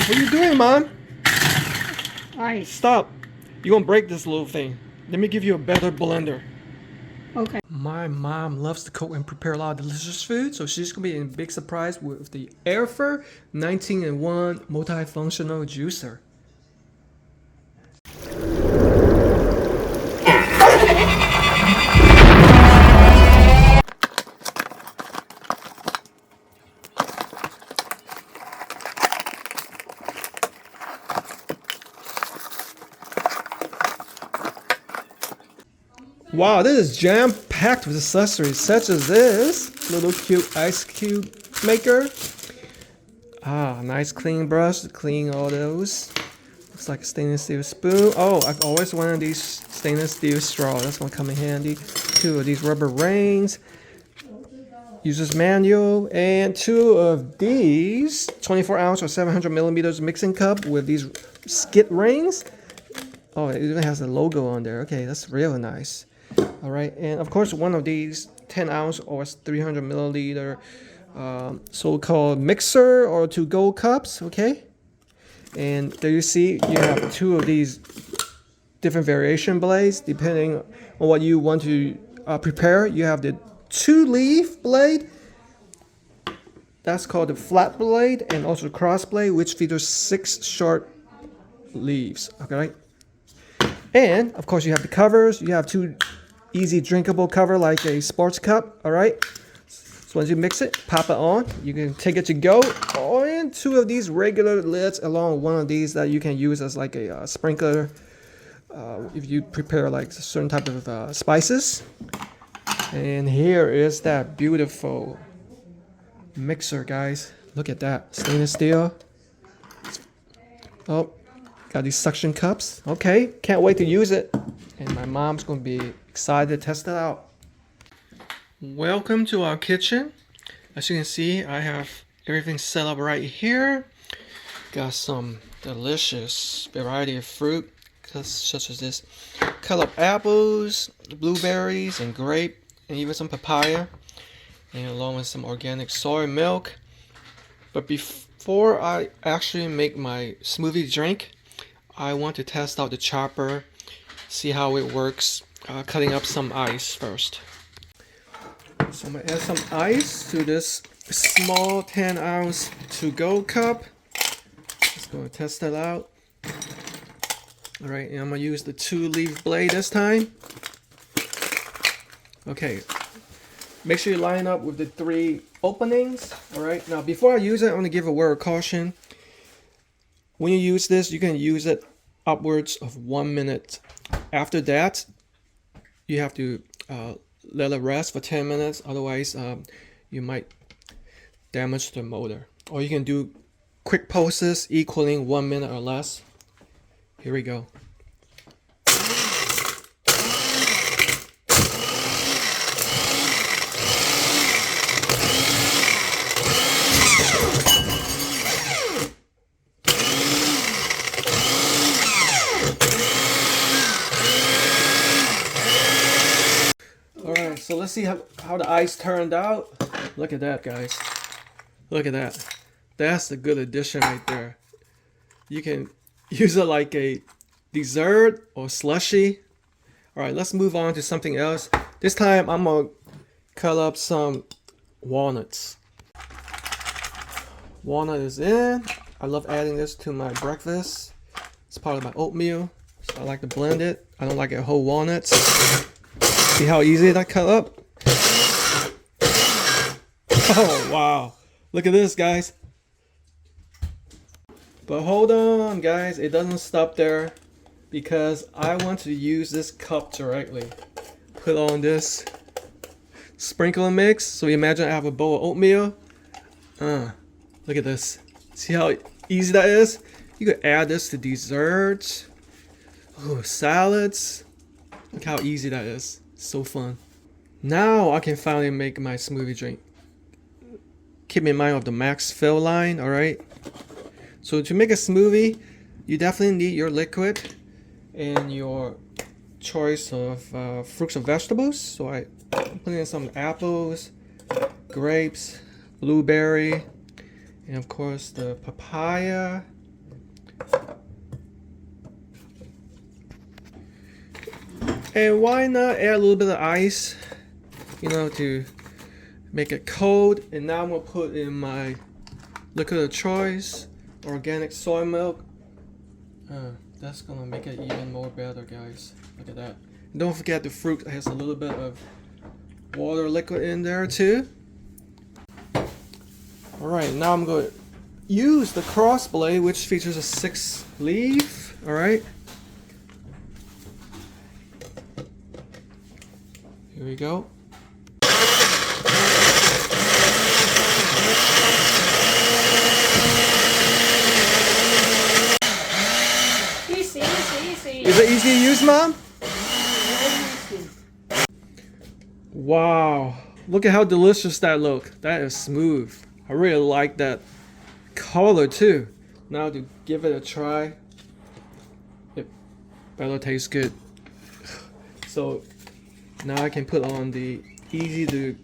What are you doing, Mom? Ice. Stop. You're gonna break this little thing. Let me give you a better blender. Okay. My mom loves to cook and prepare a lot of delicious food, so she's gonna be in big surprise with the Airpher 19-in-1 multifunctional juicer. Wow, this is jam-packed with accessories such as this little cute ice cube maker. Ah, nice clean brush to clean all those. Looks like a stainless steel spoon. Oh, I've always wanted these stainless steel straws. That's gonna come in handy. 2 of these rubber rings. User's manual. And 2 of these 24 ounce or 700 millimeters mixing cup with these skid rings. Oh, it even has a logo on there. Okay, that's really nice. All right, and of course, 1 of these 10 ounce or 300 milliliter so-called mixer or to-go cups. Okay, and there you see you have 2 of these different variation blades depending on what you want to prepare. You have the 2-leaf blade. That's called the flat blade, and also the cross blade, which features 6 short leaves. Okay. And of course you have the covers. You have 2 easy drinkable cover like a sports cup. All right. So once you mix it, pop it on. You can take it to go. And 2 of these regular lids along with 1 of these that you can use as like a sprinkler if you prepare like a certain type of spices. And here is that beautiful mixer, guys. Look at that, stainless steel. Oh. Got these suction cups. Okay, can't wait to use it. And my mom's gonna be excited to test it out. Welcome to our kitchen. As you can see, I have everything set up right here. Got some delicious variety of fruit, such as this cut up apples, blueberries, and grape, and even some papaya, and along with some organic soy milk. But before I actually make my smoothie drink, I want to test out the chopper, see how it works, cutting up some ice first. So I'm going to add some ice to this small 10 ounce to-go cup. Let's go and test that out. Alright, and I'm going to use the 2-leaf blade this time. Okay, make sure you line up with the 3 openings. Alright, now before I use it, I'm going to give a word of caution. When you use this, you can use it upwards of 1 minute. After that, you have to let it rest for 10 minutes. Otherwise, you might damage the motor. Or you can do quick pulses equaling 1 minute or less. Here we go. So let's see how the ice turned out. Look at that, guys. Look at that. That's a good addition right there. You can use it like a dessert or slushy. Alright, let's move on to something else. This time I'm going to cut up some walnuts. Walnut is in. I love adding this to my breakfast. It's part of my oatmeal. So I like to blend it. I don't like it whole walnuts. See how easy that cut up? Oh, wow. Look at this, guys. But hold on, guys. It doesn't stop there because I want to use this cup directly. Put on this sprinkle and mix. So imagine I have a bowl of oatmeal. Look at this. See how easy that is? You could add this to desserts. Ooh, salads. Look how easy that is. So fun. Now I can finally make my smoothie drink. Keep in mind of the max fill line, alright? So to make a smoothie, you definitely need your liquid and your choice of fruits and vegetables. So I put in some apples, grapes, blueberry, and of course the papaya, And why not add a little bit of ice, you know, to make it cold. And now I'm gonna put in my liquid of choice, organic soy milk. That's gonna make it even more better, guys. Look at that. And don't forget the fruit has a little bit of water liquid in there too. Alright, now I'm going to use the cross blade, which features a 6 leaf. Alright. Here we go. Easy, easy, easy. Is it easy to use, Mom? Very easy. Wow. Look at how delicious that looks. That is smooth. I really like that color too. Now to give it a try. It better tastes good. So now I can put on the easy to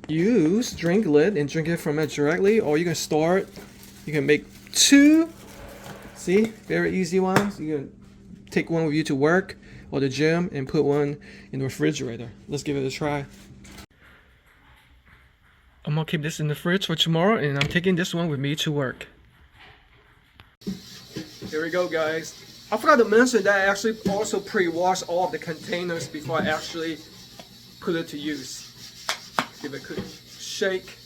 use drink lid and drink it from it directly, or you can store it. You can make 2. See, very easy ones. You can take one with you to work or the gym and put one in the refrigerator. Let's give it a try. I'm gonna keep this in the fridge for tomorrow, and I'm taking this one with me to work. Here we go, guys. I forgot to mention that I actually also pre-wash all of the containers before I actually put it to use. Give it a quick shake.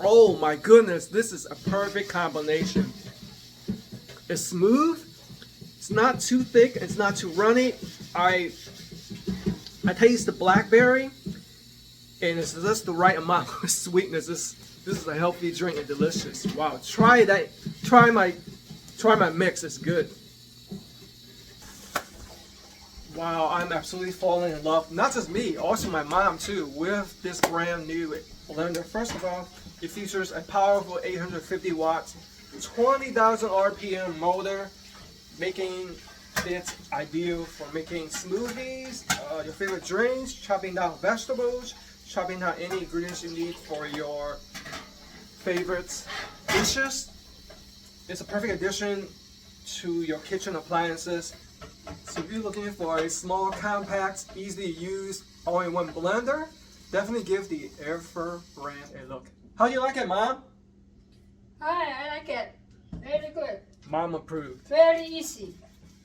Oh my goodness, this is a perfect combination. It's smooth, it's not too thick, it's not too runny. I taste the blackberry, and it's just the right amount of sweetness. This is a healthy drink and delicious. Wow, try that. Try my mix. It's good. Wow, I'm absolutely falling in love. Not just me, also my mom too, with this brand new blender. First of all, it features a powerful 850 watts, 20,000 RPM motor, making it ideal for making smoothies, your favorite drinks, chopping down vegetables, chopping down any ingredients you need for your favorite dishes. It's a perfect addition to your kitchen appliances. So if you're looking for a small, compact, easy to use, all-in-one blender, definitely give the Airpher brand a look. How do you like it, Mom? Hi, I like it. Very good. Mom approved. Very easy.